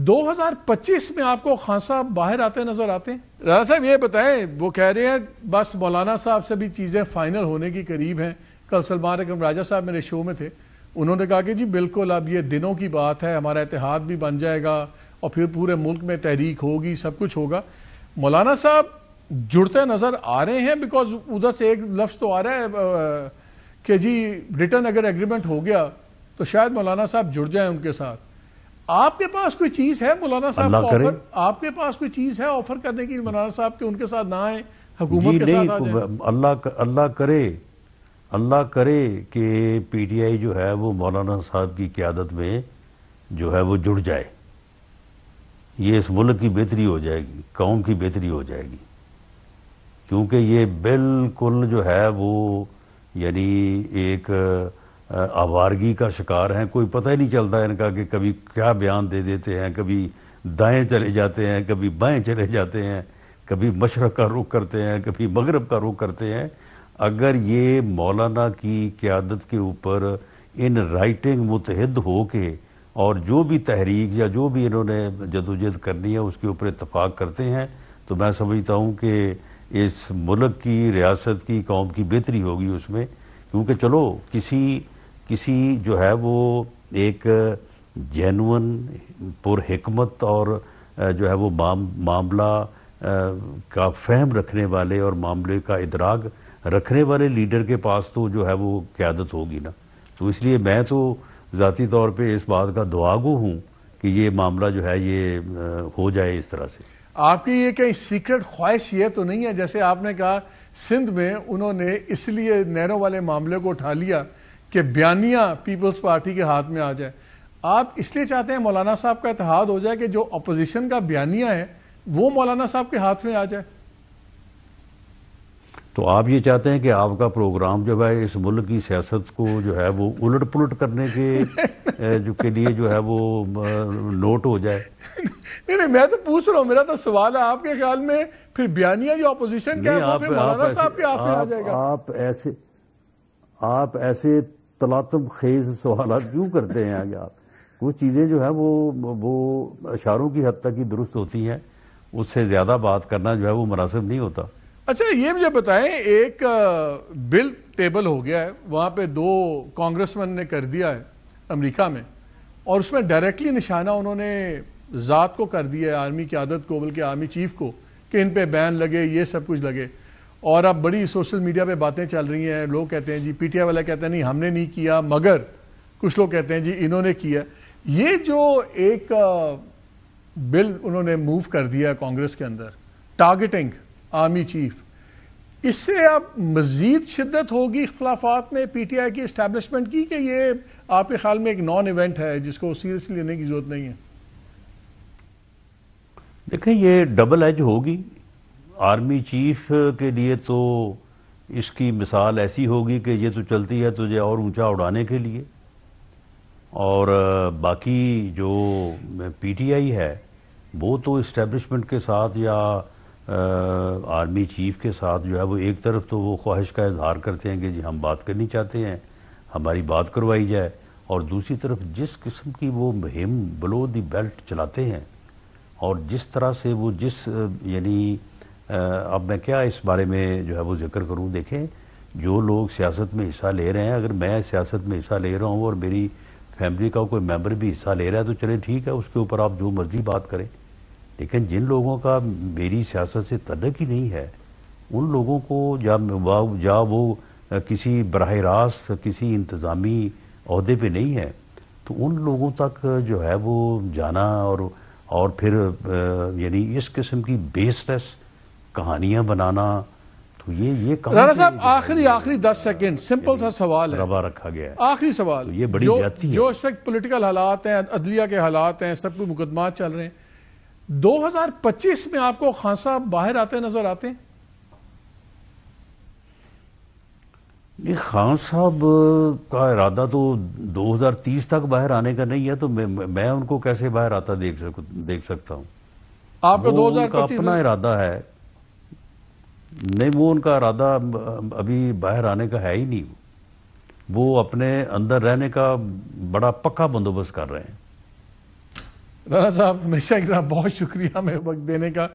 2025 میں آپ کو خان صاحب باہر آتے نظر آتے ہیں؟ رانا صاحب یہ بتائیں، وہ کہہ رہے ہیں بس مولانا صاحب سے بھی چیزیں فائنل ہونے کی قریب ہیں. کل سلمان اکرم راجہ صاحب میرے شو میں تھے، انہوں نے کہا کہ جی بالکل اب یہ دنوں کی بات ہے، ہمارا اتحاد بھی بن جائے گا اور پھر پورے ملک میں تحریک ہوگی، سب کچھ ہوگا. مولانا صاحب جڑتے نظر آ رہے ہیں؟ بیکاز ادھر سے ایک لفظ تو آ رہا ہے کہ جی ریٹرن اگر ایگریمنٹ ہو گیا تو شاید مولانا صاحب جڑ جائیں ان کے ساتھ. آپ کے پاس کوئی چیز ہے مولانا صاحب کو آفر؟ آپ کے پاس کوئی چیز ہے آفر کرنے کی مولانا صاحب کے ان کے ساتھ نہ آئیں، حکومت کے ساتھ آ جائیں؟ اللہ کرے کہ پی ٹی آئی جو ہے وہ مولانا صاحب کی قیادت میں جو ہے وہ جڑ جائے. یہ اس ملک کی بہتری ہو جائے گی، قوم کی بہتری ہو جائے گی. کیونکہ یہ بالکل جو ہے وہ یعنی ایک آوارگی کا شکار ہیں. کوئی پتہ ہی نہیں چلتا ان کا کہ کبھی کیا بیان دے دیتے ہیں، کبھی دائیں چلے جاتے ہیں، کبھی بائیں چلے جاتے ہیں، کبھی مشرق کا رخ کرتے ہیں، کبھی مغرب کا رخ کرتے ہیں. اگر یہ مولانا کی قیادت کے اوپر ان رائٹنگ متحد ہو کے اور جو بھی تحریک یا جو بھی انہوں نے جدوجہد کرنی ہے اس کے اوپر اتفاق کرتے ہیں تو میں سمجھتا ہوں کہ اس ملک کی، ریاست کی، قوم کی بہتری ہوگی اس میں. کیونکہ چلو کسی جو ہے وہ ایک جینون پر حکمت اور جو ہے وہ معاملہ کا فہم رکھنے والے اور معاملے کا ادراک رکھنے والے لیڈر کے پاس تو جو ہے وہ قیادت ہوگی نا. تو اس لیے میں تو ذاتی طور پہ اس بات کا دعاگو ہوں کہ یہ معاملہ جو ہے یہ ہو جائے اس طرح سے. آپ کی یہ کہیں سیکرٹ خواہش یہ تو نہیں ہے جیسے آپ نے کہا سندھ میں انہوں نے اس لیے نہروں والے معاملے کو اٹھا لیا کہ بیانیہ پیپلز پارٹی کے ہاتھ میں آ جائے؟ آپ اس لیے چاہتے ہیں مولانا صاحب کا اتحاد ہو جائے کہ جو اپوزیشن کا بیانیہ ہے وہ مولانا صاحب کے ہاتھ میں آ جائے؟ تو آپ یہ چاہتے ہیں کہ آپ کا پروگرام جو ہے اس ملک کی سیاست کو جو ہے وہ الٹ پلٹ کرنے کے لیے جو ہے وہ نوٹ ہو جائے؟ نہیں میں تو پوچھ رہا ہوں، میرا تو سوال ہے آپ کے خیال میں پھر بیانیہ جو اپوزیشن کا ہے وہ پھر مولانا صاحب کے ہاتھ میں آ جائے گا؟ آپ ایسے تلاطم خیز سوالات کیوں کرتے ہیں آگے؟ آپ کچھ چیزیں جو ہے وہ اشاروں کی حد تک ہی درست ہوتی ہیں، اس سے زیادہ بات کرنا جو ہے وہ مناسب نہیں ہوتا. اچھا یہ مجھے بتائیں، ایک بل ٹیبل ہو گیا ہے، وہاں پہ 2 کانگریس مین نے کر دیا ہے امریکہ میں، اور اس میں ڈائریکٹلی نشانہ انہوں نے ذات کو کر دیا ہے، آرمی قیادت کو، بلکہ آرمی چیف کو، کہ ان پہ بین لگے، یہ سب کچھ لگے. اور اب بڑی سوشل میڈیا پہ باتیں چل رہی ہیں، لوگ کہتے ہیں جی پی ٹی آئی والے کہتے ہیں نہیں ہم نے نہیں کیا، مگر کچھ لوگ کہتے ہیں جی انہوں نے کیا. یہ جو ایک بل انہوں نے موو کر دیا ہے کانگریس کے اندر، ٹارگیٹنگ آرمی چیف، اس سے اب مزید شدت ہوگی اختلافات میں پی ٹی آئی کی اسٹیبلشمنٹ کی، کہ یہ آپ کے خیال میں ایک نان ایونٹ ہے جس کو سیریسلی لینے کی ضرورت نہیں ہے؟ دیکھیں یہ ڈبل ایج ہوگی. آرمی چیف کے لیے تو اس کی مثال ایسی ہوگی کہ یہ تو چلتی ہے تجھے اور اونچا اڑانے کے لیے، اور باقی جو پی ٹی آئی ہے وہ تو اسٹیبلشمنٹ کے ساتھ یا آرمی چیف کے ساتھ جو ہے وہ ایک طرف تو وہ خواہش کا اظہار کرتے ہیں کہ جی ہم بات کرنی چاہتے ہیں، ہماری بات کروائی جائے، اور دوسری طرف جس قسم کی وہ مہم بلو دی بیلٹ چلاتے ہیں اور جس طرح سے وہ یعنی اب میں کیا اس بارے میں جو ہے وہ ذکر کروں. دیکھیں جو لوگ سیاست میں حصہ لے رہے ہیں، اگر میں سیاست میں حصہ لے رہا ہوں اور میری فیملی کا کوئی ممبر بھی حصہ لے رہا ہے تو چلے ٹھیک ہے، اس کے اوپر آپ جو مرضی بات کریں. لیکن جن لوگوں کا میری سیاست سے تعلق ہی نہیں ہے، ان لوگوں کو جا وہ کسی براہ راست کسی انتظامی عہدے پہ نہیں ہے تو ان لوگوں تک جو ہے وہ جانا اور پھر یعنی اس قسم کی بیس لیس کہانیاں بنانا، تو یہ رانا صاحب آخری 10 سیکنڈ سمپل سا سوال ہے، روا رکھا گیا ہے. آخری سوال، یہ بڑی زیادتی ہے. جو اس وقت پولیٹیکل حالات ہیں، عدلیہ کے حالات ہیں، سب کو مقدمات چل رہے ہیں، 2025 میں آپ کو خان صاحب باہر آتے نظر آتے ہیں؟ یہ خان صاحب کا ارادہ تو 2030 تک باہر آنے کا نہیں ہے، تو میں ان کو کیسے باہر آتا دیکھ سکتا ہوں؟ آپ کو 2025 اپنا ارادہ ہے. نہیں، وہ ان کا ارادہ ابھی باہر آنے کا ہے ہی نہیں. وہ اپنے اندر رہنے کا بڑا پکا بندوبست کر رہے ہیں. رانا صاحب ہمیشہ کی طرح بہت شکریہ ہمیں وقت دینے کا.